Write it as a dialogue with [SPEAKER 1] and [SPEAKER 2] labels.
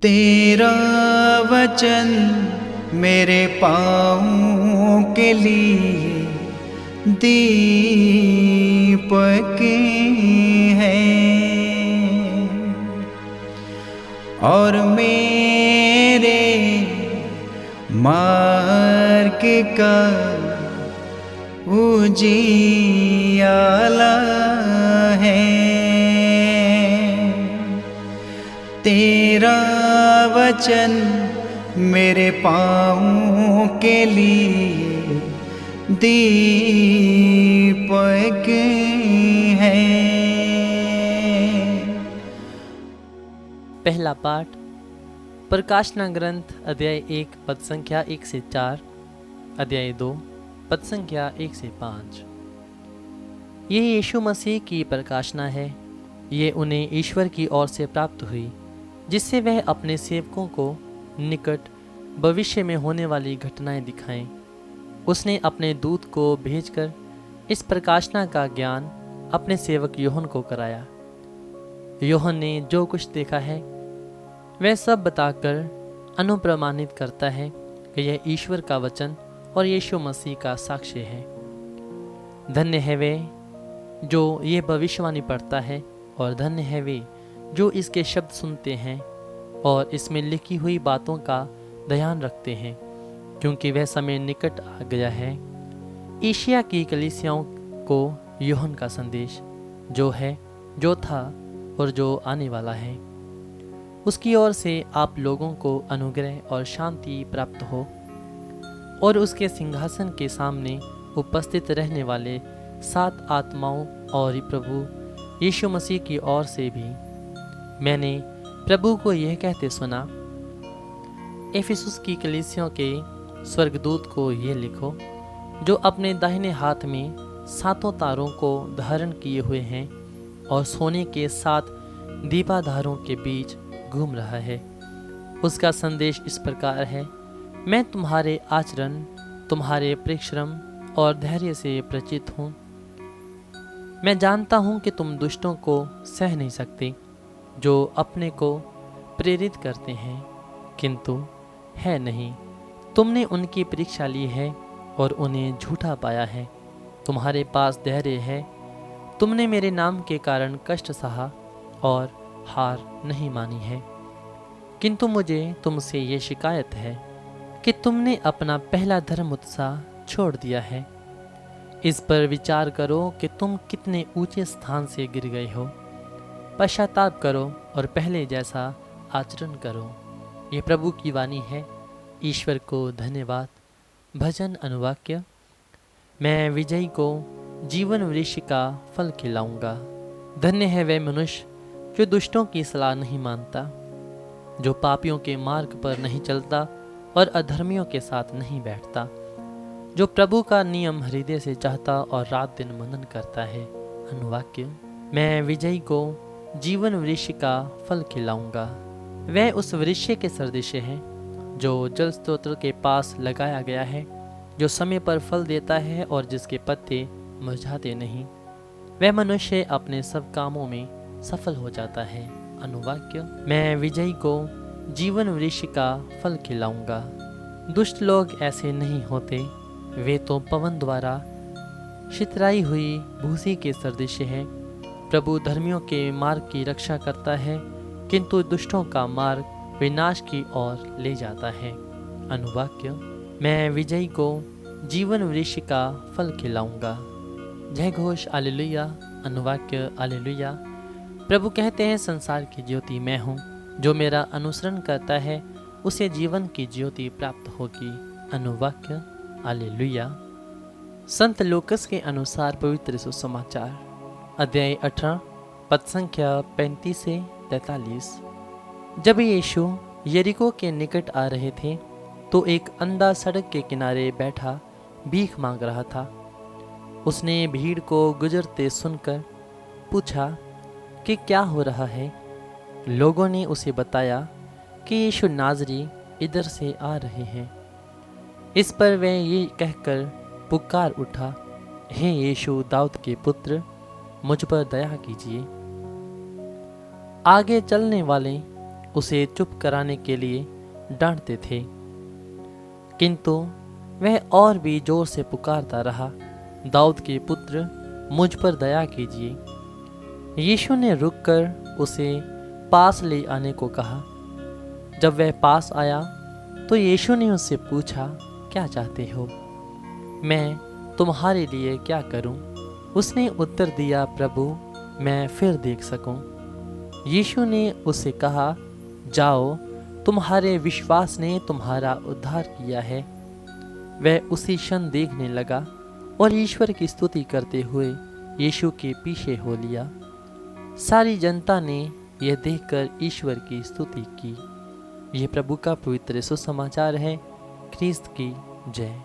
[SPEAKER 1] तेरा वचन मेरे पाँव के लिए दीपक है और मेरे मार्ग का उजियाला है। तेरा वचन मेरे पाँव के लिए दीपक है।
[SPEAKER 2] पहला पाठ प्रकाशना ग्रंथ अध्याय 1 पद संख्या 1 से 4, अध्याय 2 पद संख्या 1 से 5। ये यीशु मसीह की प्रकाशना है। ये उन्हें ईश्वर की ओर से प्राप्त हुई, जिससे वह अपने सेवकों को निकट भविष्य में होने वाली घटनाएं दिखाएं। उसने अपने दूत को भेजकर इस प्रकाशना का ज्ञान अपने सेवक यूहन्ना को कराया। यूहन्ना ने जो कुछ देखा है वह सब बताकर अनुप्रमाणित करता है कि यह ईश्वर का वचन और यीशु मसीह का साक्ष्य है। धन्य है वे जो ये भविष्यवाणी पढ़ता है और धन्य है वे जो इसके शब्द सुनते हैं और इसमें लिखी हुई बातों का ध्यान रखते हैं, क्योंकि वह समय निकट आ गया है। एशिया की कलीसियाओं को यूहन्ना का संदेश, जो है, जो था और जो आने वाला है, उसकी ओर से आप लोगों को अनुग्रह और शांति प्राप्त हो, और उसके सिंहासन के सामने उपस्थित रहने वाले 7 आत्माओं और प्रभु यीशु मसीह की ओर से भी। मैंने प्रभु को यह कहते सुना, एफिसुस की कलीसियाओं के स्वर्गदूत को यह लिखो, जो अपने दाहिने हाथ में 7 तारों को धारण किए हुए हैं और सोने के 7 दीपाधारों के बीच घूम रहा है। उसका संदेश इस प्रकार है, मैं तुम्हारे आचरण, तुम्हारे परिश्रम और धैर्य से परिचित हूँ। मैं जानता हूँ कि तुम दुष्टों को सह नहीं सकते, जो अपने को प्रेरित करते हैं किंतु है नहीं। तुमने उनकी परीक्षा ली है और उन्हें झूठा पाया है। तुम्हारे पास धैर्य है। तुमने मेरे नाम के कारण कष्ट सहा और हार नहीं मानी है। किंतु मुझे तुमसे ये शिकायत है कि तुमने अपना पहला धर्म उत्साह छोड़ दिया है। इस पर विचार करो कि तुम कितने ऊंचे स्थान से गिर गए हो। पश्चाताप करो और पहले जैसा आचरण करो। ये प्रभु की वाणी है। ईश्वर को धन्यवाद। भजन अनुवाक्य। मैं विजयी को जीवन वृक्ष का फल खिलाऊंगा। धन्य है वह मनुष्य जो दुष्टों की सलाह नहीं मानता, जो पापियों के मार्ग पर नहीं चलता और अधर्मियों के साथ नहीं बैठता, जो प्रभु का नियम हृदय से चाहता और रात दिन मनन करता है। अनुवाक्य। मैं विजयी को जीवन वृक्ष का फल खिलाऊंगा। वह उस वृक्ष के सदृश है जो जल स्रोत के पास लगाया गया है, जो समय पर फल देता है और जिसके पत्ते मुरझाते नहीं। वह मनुष्य अपने सब कामों में सफल हो जाता है। अनुवाक्य। मैं विजयी को जीवन वृक्ष का फल खिलाऊंगा। दुष्ट लोग ऐसे नहीं होते। वे तो पवन द्वारा छितराई हुई भूसी के सदृश है। प्रभु धर्मियों के मार्ग की रक्षा करता है, किंतु दुष्टों का मार्ग विनाश की ओर ले जाता है। अनुवाक्य। मैं विजयी को जीवन वृक्ष का फल खिलाऊंगा। जय घोष हालेलुया। अनुवाक्य। हालेलुया। प्रभु कहते हैं, संसार की ज्योति मैं हूँ। जो मेरा अनुसरण करता है उसे जीवन की ज्योति प्राप्त होगी। अनुवाक्य। हालेलुया। संत लूकस के अनुसार पवित्र सुसमाचार अध्याय 18 पद संख्या 35 से 43। जब यीशु यरीको के निकट आ रहे थे तो एक अंधा सड़क के किनारे बैठा भीख मांग रहा था। उसने भीड़ को गुजरते सुनकर पूछा कि क्या हो रहा है। लोगों ने उसे बताया कि यीशु नाज़री इधर से आ रहे हैं। इस पर वह ये कहकर पुकार उठा, हे यीशु दाऊद के पुत्र, मुझ पर दया कीजिए। आगे चलने वाले उसे चुप कराने के लिए डांटते थे, किंतु वह और भी जोर से पुकारता रहा, दाऊद के पुत्र, मुझ पर दया कीजिए। यीशु ने रुककर उसे पास ले आने को कहा। जब वह पास आया तो यीशु ने उससे पूछा, क्या चाहते हो? मैं तुम्हारे लिए क्या करूं? उसने उत्तर दिया, प्रभु, मैं फिर देख सकूं। यीशु ने उसे कहा, जाओ, तुम्हारे विश्वास ने तुम्हारा उद्धार किया है। वह उसी क्षण देखने लगा और ईश्वर की स्तुति करते हुए यीशु के पीछे हो लिया। सारी जनता ने यह देखकर ईश्वर की स्तुति की। यह प्रभु का पवित्र सुसमाचार है। ख्रीस्त की जय।